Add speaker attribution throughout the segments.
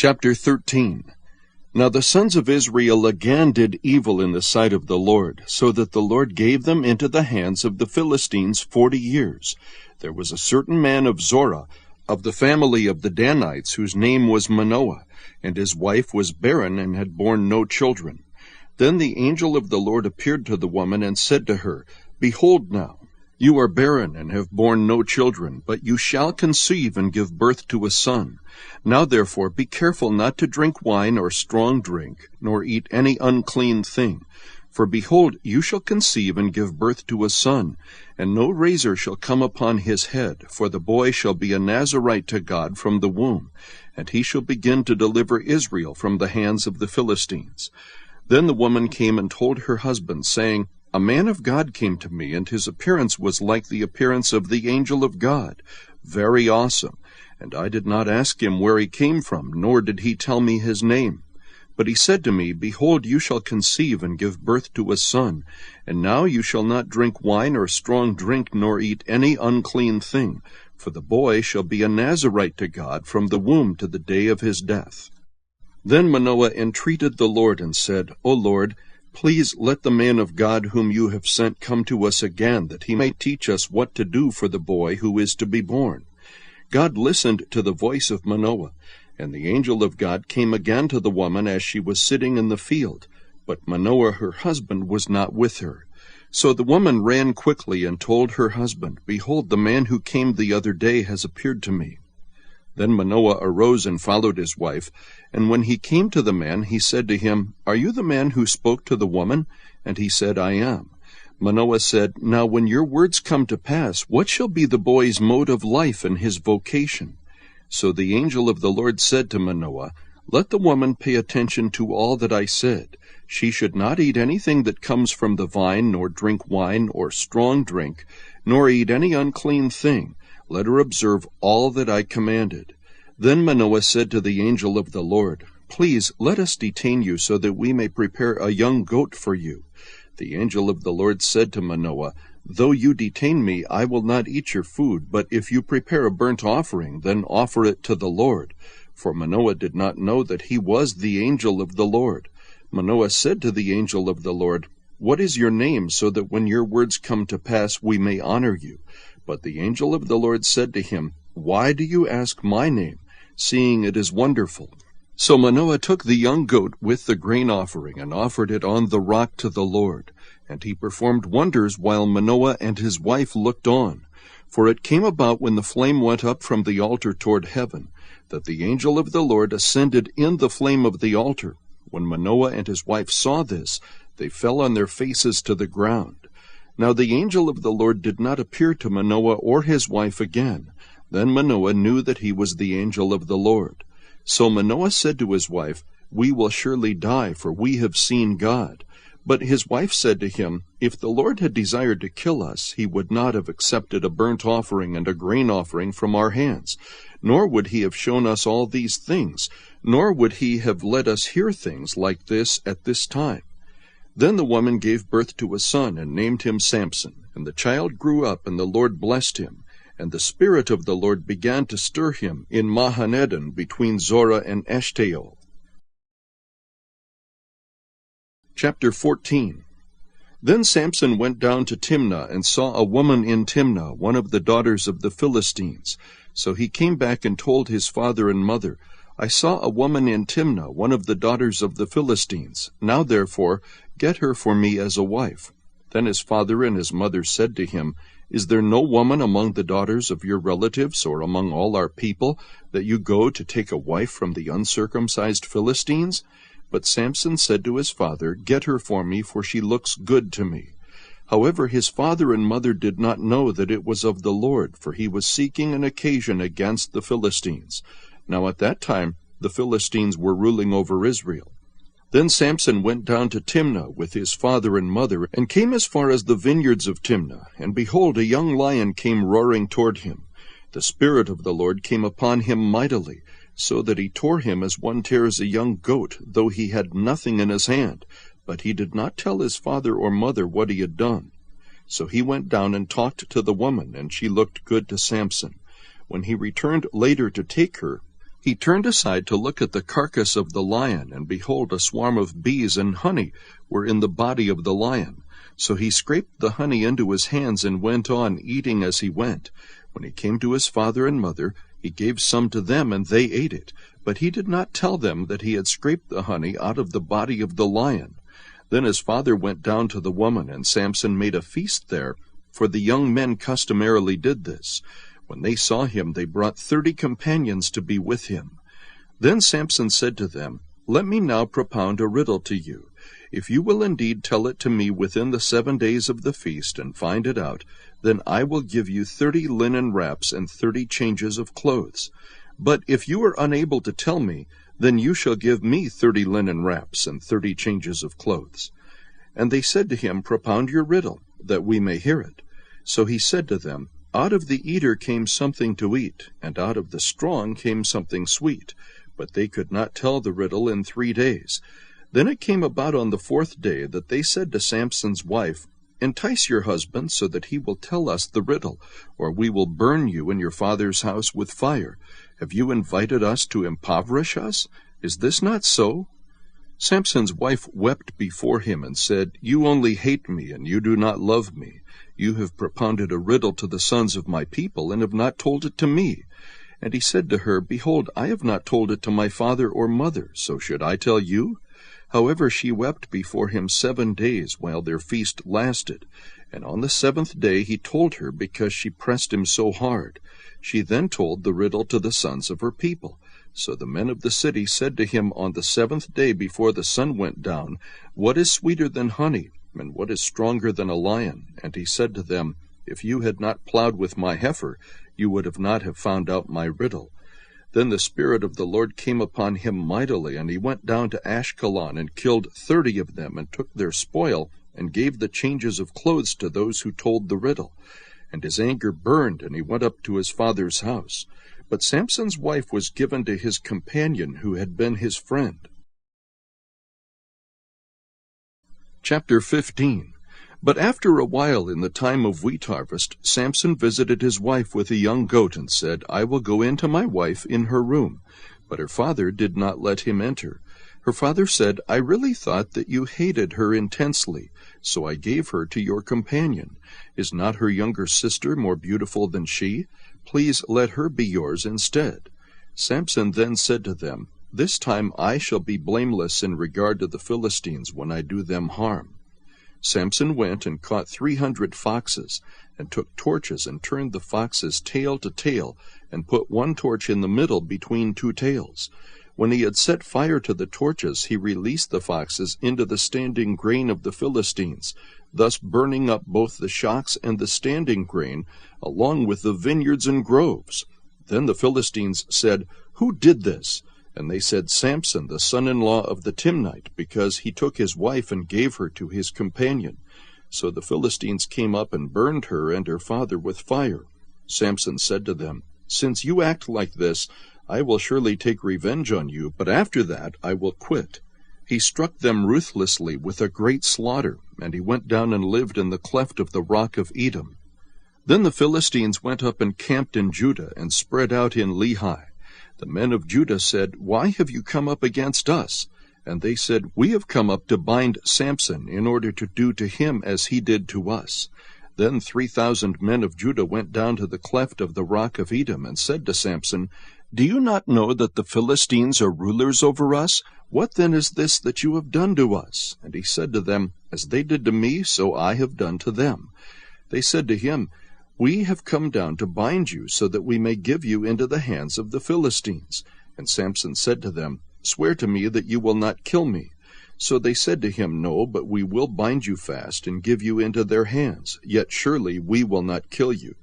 Speaker 1: Chapter 13. Now the sons of Israel again did evil in the sight of the Lord, so that the Lord gave them into the hands of the Philistines 40 years. There was a certain man of Zorah, of the family of the Danites, whose name was Manoah, and his wife was barren and had borne no children. Then the angel of the Lord appeared to the woman and said to her, Behold now, you are barren and have borne no children, but you shall conceive and give birth to a son. Now therefore be careful not to drink wine or strong drink, nor eat any unclean thing. For behold, you shall conceive and give birth to a son, and no razor shall come upon his head, for the boy shall be a Nazirite to God from the womb, and he shall begin to deliver Israel from the hands of the Philistines. Then the woman came and told her husband, saying, A man of God came to me, and his appearance was like the appearance of the angel of God, very awesome. And I did not ask him where he came from, nor did he tell me his name. But he said to me, Behold, you shall conceive and give birth to a son, and now you shall not drink wine or strong drink, nor eat any unclean thing, for the boy shall be a Nazirite to God from the womb to the day of his death. Then Manoah entreated the Lord and said, O Lord, please let the man of God whom you have sent come to us again, that he may teach us what to do for the boy who is to be born. God listened to the voice of Manoah, and the angel of God came again to the woman as she was sitting in the field, but Manoah her husband was not with her. So the woman ran quickly and told her husband, Behold, the man who came the other day has appeared to me. Then Manoah arose and followed his wife, and when he came to the man, he said to him, Are you the man who spoke to the woman? And he said, I am. Manoah said, Now when your words come to pass, what shall be the boy's mode of life and his vocation? So the angel of the Lord said to Manoah, Let the woman pay attention to all that I said. She should not eat anything that comes from the vine, nor drink wine or strong drink, nor eat any unclean thing. Let her observe all that I commanded. Then Manoah said to the angel of the Lord, Please let us detain you so that we may prepare a young goat for you. The angel of the Lord said to Manoah, Though you detain me, I will not eat your food, but if you prepare a burnt offering, then offer it to the Lord. For Manoah did not know that he was the angel of the Lord. Manoah said to the angel of the Lord, What is your name, so that when your words come to pass we may honor you? But the angel of the Lord said to him, Why do you ask my name, seeing it is wonderful? So Manoah took the young goat with the grain offering, and offered it on the rock to the Lord. And he performed wonders while Manoah and his wife looked on. For it came about when the flame went up from the altar toward heaven, that the angel of the Lord ascended in the flame of the altar. When Manoah and his wife saw this, they fell on their faces to the ground. Now the angel of the Lord did not appear to Manoah or his wife again. Then Manoah knew that he was the angel of the Lord. So Manoah said to his wife, We will surely die, for we have seen God. But his wife said to him, If the Lord had desired to kill us, he would not have accepted a burnt offering and a grain offering from our hands, nor would he have shown us all these things, nor would he have let us hear things like this at this time. Then the woman gave birth to a son, and named him Samson. And the child grew up, and the Lord blessed him. And the Spirit of the Lord began to stir him in Mahanedon between Zorah and Eshtaol. Chapter 14. Then Samson went down to Timnah, and saw a woman in Timnah, one of the daughters of the Philistines. So he came back and told his father and mother, I saw a woman in Timnah, one of the daughters of the Philistines. Now therefore get her for me as a wife. Then his father and his mother said to him, Is there no woman among the daughters of your relatives, or among all our people, that you go to take a wife from the uncircumcised Philistines? But Samson said to his father, Get her for me, for she looks good to me. However, his father and mother did not know that it was of the Lord, for he was seeking an occasion against the Philistines. Now at that time the Philistines were ruling over Israel. Then Samson went down to Timnah with his father and mother, and came as far as the vineyards of Timnah. And behold, a young lion came roaring toward him. The Spirit of the Lord came upon him mightily, so that he tore him as one tears a young goat, though he had nothing in his hand. But he did not tell his father or mother what he had done. So he went down and talked to the woman, and she looked good to Samson. When he returned later to take her, He turned aside to look at the carcass of the lion, and behold, a swarm of bees and honey were in the body of the lion. So he scraped the honey into his hands and went on, eating as he went. When he came to his father and mother, he gave some to them, and they ate it. But he did not tell them that he had scraped the honey out of the body of the lion. Then his father went down to the woman, and Samson made a feast there, for the young men customarily did this. When they saw him, they brought 30 companions to be with him. Then Samson said to them, "Let me now propound a riddle to you. If you will indeed tell it to me within the 7 days of the feast, and find it out, then I will give you 30 linen wraps and 30 changes of clothes. But if you are unable to tell me, then you shall give me 30 linen wraps and 30 changes of clothes." And they said to him, "Propound your riddle, that we may hear it." So he said to them, "Out of the eater came something to eat, and out of the strong came something sweet." But they could not tell the riddle in 3 days. Then it came about on the 4th day that they said to Samson's wife, "Entice your husband so that he will tell us the riddle, or we will burn you in your father's house with fire. Have you invited us to impoverish us? Is this not so?" Samson's wife wept before him and said, "You only hate me, and you do not love me. You have propounded a riddle to the sons of my people, and have not told it to me." And he said to her, "Behold, I have not told it to my father or mother, so should I tell you?" However, she wept before him 7 days, while their feast lasted. And on the 7th day he told her, because she pressed him so hard. She then told the riddle to the sons of her people. So the men of the city said to him on the 7th day before the sun went down, "What is sweeter than honey, and what is stronger than a lion?" And he said to them, "If you had not plowed with my heifer, you would not have found out my riddle." Then the Spirit of the Lord came upon him mightily, and he went down to Ashkelon, and killed 30 of them, and took their spoil, and gave the changes of clothes to those who told the riddle. And his anger burned, and he went up to his father's house. But Samson's wife was given to his companion, who had been his friend. Chapter 15. But after a while, in the time of wheat harvest, Samson visited his wife with a young goat, and said, "I will go in to my wife in her room." But her father did not let him enter. Her father said, "I really thought that you hated her intensely, so I gave her to your companion. Is not her younger sister more beautiful than she? Please let her be yours instead." Samson then said to them, "This time I shall be blameless in regard to the Philistines when I do them harm." Samson went and caught 300 foxes, and took torches and turned the foxes tail to tail, and put one torch in the middle between 2 tails. When he had set fire to the torches, he released the foxes into the standing grain of the Philistines, thus burning up both the shocks and the standing grain, along with the vineyards and groves. Then the Philistines said, "Who did this?" And they said, "Samson, the son-in-law of the Timnite, because he took his wife and gave her to his companion." So the Philistines came up and burned her and her father with fire. Samson said to them, "Since you act like this, I will surely take revenge on you, but after that I will quit." He struck them ruthlessly with a great slaughter, and he went down and lived in the cleft of the rock of Edom. Then the Philistines went up and camped in Judah, and spread out in Lehi. The men of Judah said, "Why have you come up against us?" And they said, "We have come up to bind Samson, in order to do to him as he did to us." Then 3,000 men of Judah went down to the cleft of the rock of Edom, and said to Samson, "Do you not know that the Philistines are rulers over us? What then is this that you have done to us?" And he said to them, "As they did to me, so I have done to them." They said to him, "We have come down to bind you, so that we may give you into the hands of the Philistines." And Samson said to them, "Swear to me that you will not kill me." So they said to him, "No, but we will bind you fast, and give you into their hands, yet surely we will not kill you."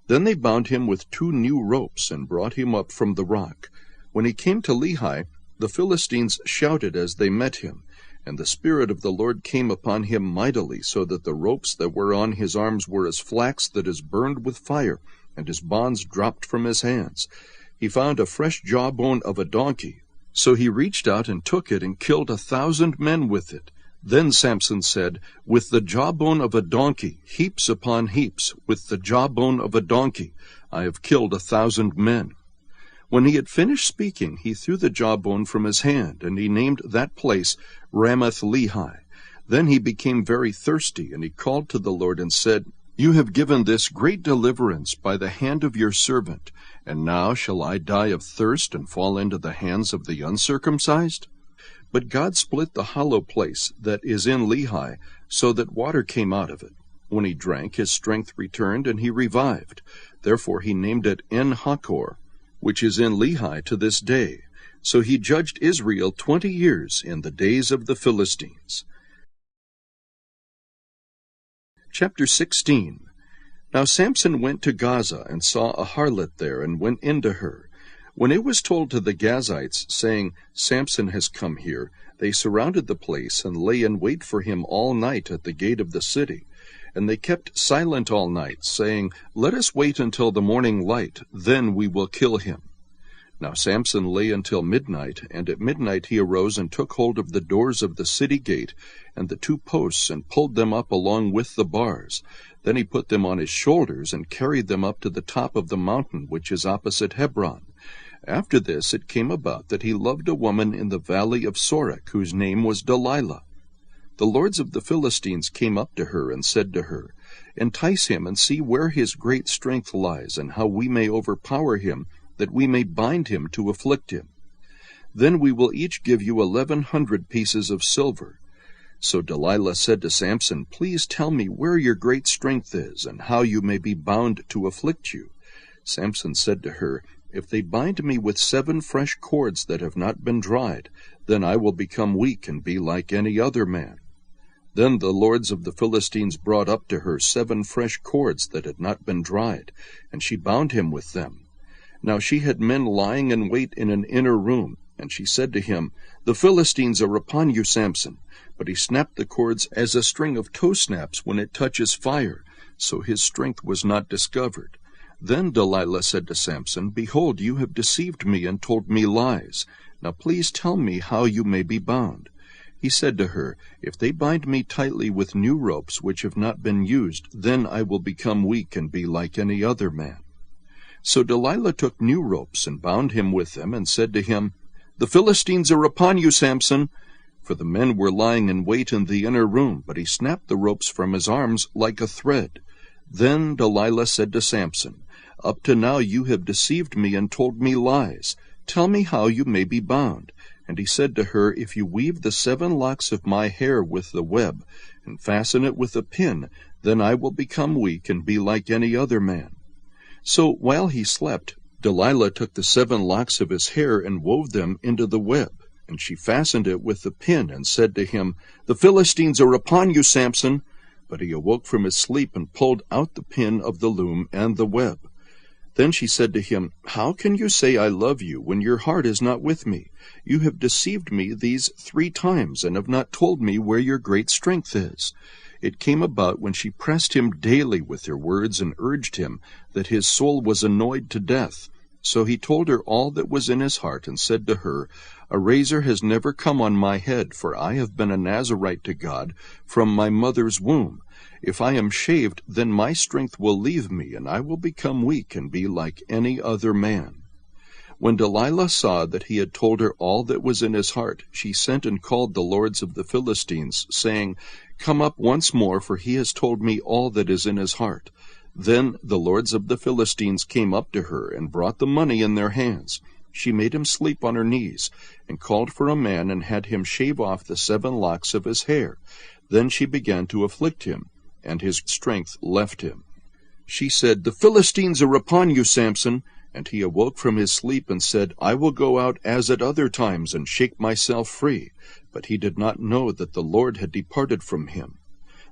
Speaker 1: Then they bound him with 2 new ropes, and brought him up from the rock. When he came to Lehi, the Philistines shouted as they met him, and the Spirit of the Lord came upon him mightily, so that the ropes that were on his arms were as flax that is burned with fire, and his bonds dropped from his hands. He found a fresh jawbone of a donkey, so he reached out and took it, and killed 1,000 men with it. Then Samson said, "With the jawbone of a donkey, heaps upon heaps, with the jawbone of a donkey, I have killed 1,000 men." When he had finished speaking, he threw the jawbone from his hand, and he named that place Ramath-lehi. Then he became very thirsty, and he called to the Lord and said, "You have given this great deliverance by the hand of your servant, and now shall I die of thirst and fall into the hands of the uncircumcised?" But God split the hollow place that is in Lehi, so that water came out of it. When he drank, his strength returned, and he revived. Therefore he named it En-Hakkore, which is in Lehi to this day. So he judged Israel 20 years in the days of the Philistines. Chapter 16. Now Samson went to Gaza, and saw a harlot there, and went into her. When it was told to the Gazites, saying, "Samson has come here," they surrounded the place, and lay in wait for him all night at the gate of the city. And they kept silent all night, saying, "Let us wait until the morning light, then we will kill him." Now Samson lay until midnight, and at midnight he arose and took hold of the doors of the city gate and the 2 posts, and pulled them up along with the bars. Then he put them on his shoulders, and carried them up to the top of the mountain which is opposite Hebron. After this it came about that he loved a woman in the valley of Sorek, whose name was Delilah. The lords of the Philistines came up to her, and said to her, "Entice him, and see where his great strength lies, and how we may overpower him, that we may bind him to afflict him. Then we will each give you 1,100 pieces of silver." So Delilah said to Samson, "Please tell me where your great strength is, and how you may be bound to afflict you." Samson said to her, "If they bind me with 7 fresh cords that have not been dried, then I will become weak and be like any other man." Then the lords of the Philistines brought up to her 7 fresh cords that had not been dried, and she bound him with them. Now she had men lying in wait in an inner room, and she said to him, "The Philistines are upon you, Samson." But he snapped the cords as a string of tow snaps when it touches fire, so his strength was not discovered. Then Delilah said to Samson, "Behold, you have deceived me and told me lies. Now please tell me how you may be bound." He said to her, "If they bind me tightly with new ropes which have not been used, then I will become weak and be like any other man." So Delilah took new ropes and bound him with them, and said to him, "The Philistines are upon you, Samson." For the men were lying in wait in the inner room, but he snapped the ropes from his arms like a thread. Then Delilah said to Samson, "Up to now you have deceived me and told me lies. Tell me how you may be bound." And he said to her, "If you weave the 7 locks of my hair with the web, and fasten it with a pin, then I will become weak and be like any other man." So while he slept, Delilah took the 7 locks of his hair and wove them into the web. And she fastened it with the pin, and said to him, "The Philistines are upon you, Samson." But he awoke from his sleep, and pulled out the pin of the loom and the web. Then she said to him, "How can you say I love you, when your heart is not with me? You have deceived me these 3 times, and have not told me where your great strength is." It came about, when she pressed him daily with her words, and urged him, that his soul was annoyed to death. So he told her all that was in his heart, and said to her, "A razor has never come on my head, for I have been a Nazirite to God from my mother's womb. If I am shaved, then my strength will leave me, and I will become weak and be like any other man." When Delilah saw that he had told her all that was in his heart, she sent and called the lords of the Philistines, saying, "Come up once more, for he has told me all that is in his heart." Then the lords of the Philistines came up to her, and brought the money in their hands. She made him sleep on her knees, and called for a man, and had him shave off the 7 locks of his hair. Then she began to afflict him, and his strength left him. She said, "The Philistines are upon you, Samson." And he awoke from his sleep, and said, "I will go out as at other times, and shake myself free." But he did not know that the Lord had departed from him.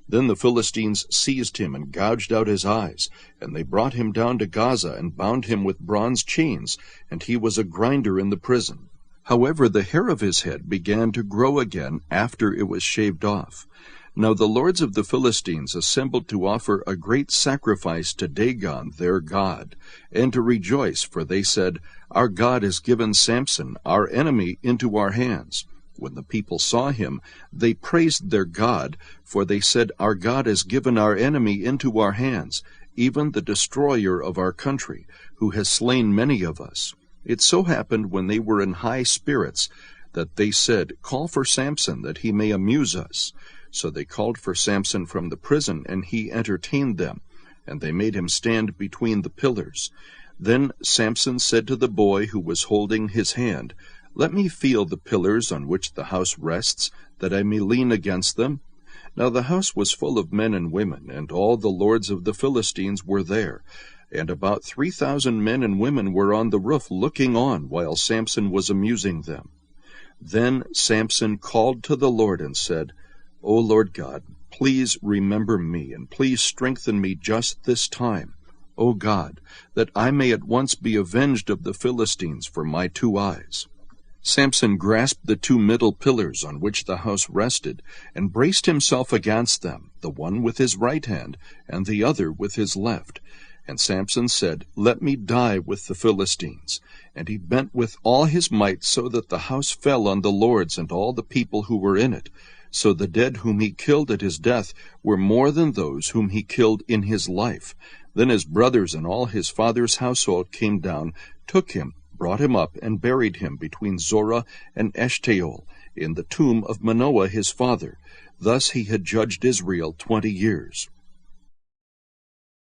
Speaker 1: Then the Philistines seized him, and gouged out his eyes. And they brought him down to Gaza, and bound him with bronze chains, and he was a grinder in the prison. However, the hair of his head began to grow again after it was shaved off. Now the lords of the Philistines assembled to offer a great sacrifice to Dagon their god, and to rejoice, for they said, "Our God has given Samson, our enemy, into our hands." When the people saw him, they praised their God, for they said, "Our God has given our enemy into our hands, even the destroyer of our country, who has slain many of us." It so happened, when they were in high spirits, that they said, "Call for Samson, that he may amuse us." So they called for Samson from the prison, and he entertained them, and they made him stand between the pillars. Then Samson said to the boy who was holding his hand, "Let me feel the pillars on which the house rests, that I may lean against them." Now the house was full of men and women, and all the lords of the Philistines were there. And about 3,000 men and women were on the roof looking on while Samson was amusing them. Then Samson called to the Lord and said, "O Lord God, please remember me, and please strengthen me just this time, O God, that I may at once be avenged of the Philistines for my 2 eyes." Samson grasped the 2 middle pillars on which the house rested, and braced himself against them, the one with his right hand, and the other with his left. And Samson said, "Let me die with the Philistines." And he bent with all his might, so that the house fell on the lords and all the people who were in it. So the dead whom he killed at his death were more than those whom he killed in his life. Then his brothers and all his father's household came down, took him, brought him up, and buried him between Zorah and Eshtaol, in the tomb of Manoah his father. Thus he had judged Israel 20 years.